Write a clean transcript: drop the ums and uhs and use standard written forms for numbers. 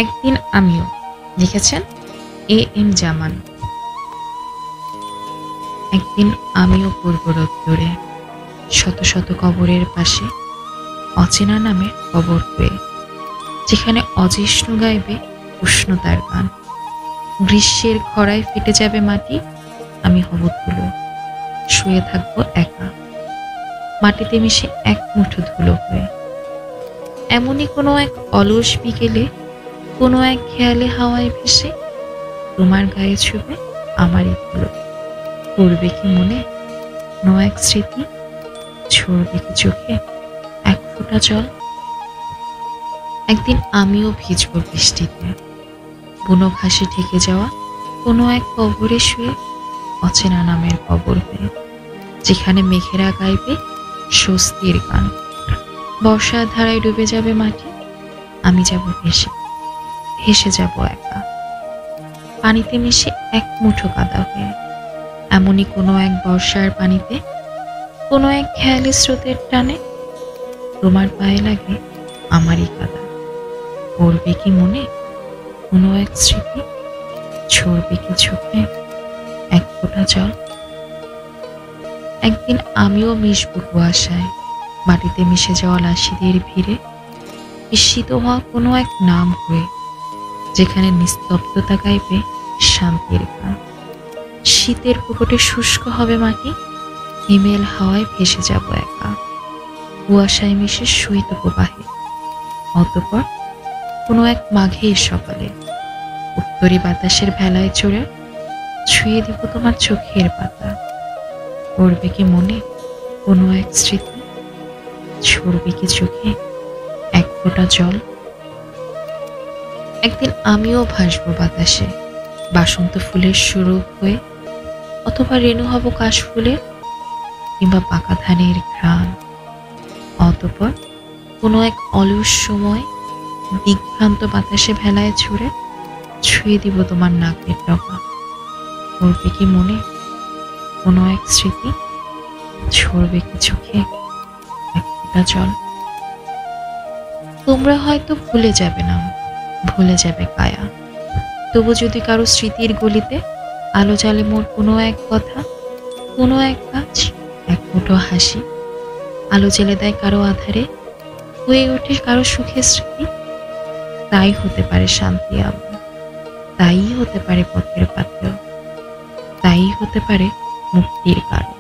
একদিন আমিও। লিখেছেন এম জামান। একদিন আমিও পূর্ব রোদ্দুরে শত শত কবরের পাশে অচেনা নামের কবর পেয়ে, যেখানে অজিষ্ণু গাইবে উষ্ণতার গান। গ্রীষ্মের খরায় ফেটে যাবে মাটি, আমি হব ধুলো, শুয়ে থাকবো একা মাটিতে মিশে এক মুঠো ধুলো হয়ে। এমনই কোনো এক অলস বিকেলে কোনো এক খেয়ালে হাওয়ায় ভেসে তোমার গায়ে ছুবে আমারই ধুলো। পড়বে কি মনে কোনো এক স্মৃতি, ঝরবে কি চোখে এক ফোঁটা জল। একদিন আমিও ভিজব বৃষ্টিতে, বুনো ঘাসে ঢেকে যাওয়া কোনো এক কবরে শুয়ে, অচেনা নামের কবর হয়ে, যেখানে মেঘেরা গাইবে স্বস্তির গান। বর্ষার ধারায় ডুবে যাবে মাটি, আমি যাব ভেসে, ভেসে যাব একা পানিতে মিশে এক মুঠো কাদা হয়ে। এমনই কোনো এক বর্ষার পানিতে কোনো এক খেয়ালি স্রোতের টানে তোমার পায়ে লাগে আমারই কাদা। পড়বে কি মনে কোনো এক স্মৃতি, ঝরবে কি চোখে এক ফোঁটা জল। একদিন আমিও মিশবো কুয়াশায়, মাটিতে মিশে যাওয়া লাশিদের ভিড়ে, বিস্মিত হওয়া কোনো এক নাম হয়ে, যেখানে নিস্তব্ধতা গাইবে শান্তির গান। শীতের পুকুরে শুষ্ক হবে মাটি, হিমেল হাওয়ায় ভেসে যাব একা কুয়াশায় মিশে শৈত প্রবাহে। অতঃপর কোনো এক মাঘের সকালে উত্তরী বাতাসের ভেলায় চড়ে ছুঁয়ে দিব তোমার চোখের পাতা। পড়বে কি মনে কোনো এক স্মৃতি, ঝরবে কি চোখে এক ফোঁটা জল। একদিন আমিও ভাসবো বাতাসে, বাসন্ত ফুলের স্বরূপ হয়ে, অথবা রেণু হব কাশ ফুলের, কিংবা পাকা ধানের ঘ্রাণ। অতঃপর কোনো এক অলস সময় দিগ্ভ্রান্ত বাতাসে ভেলায় ছুড়ে ছুঁয়ে দিব তোমার নাকের ডগা। পড়বে কি মনে কোনো এক স্মৃতি, ঝরবে কি চোখে এক ফোঁটা জল। তোমরা হয়তো ভুলে যাবে না, ভুলে যাবে কায়া, তবু যদি কারো স্মৃতির গলিতে আলো জ্বালে মোর কোনো এক কথা, কোনো এক কাজ, এক মুঠো হাসি, আলো জ্বেলে দেয় কারো আধারে, হয়ে ওঠে কারো সুখের স্মৃতি। তাই হতে পারে শান্তি আমার, তাই হতে পারে পথের পাথেয়, তাই হতে পারে মুক্তির কারণ।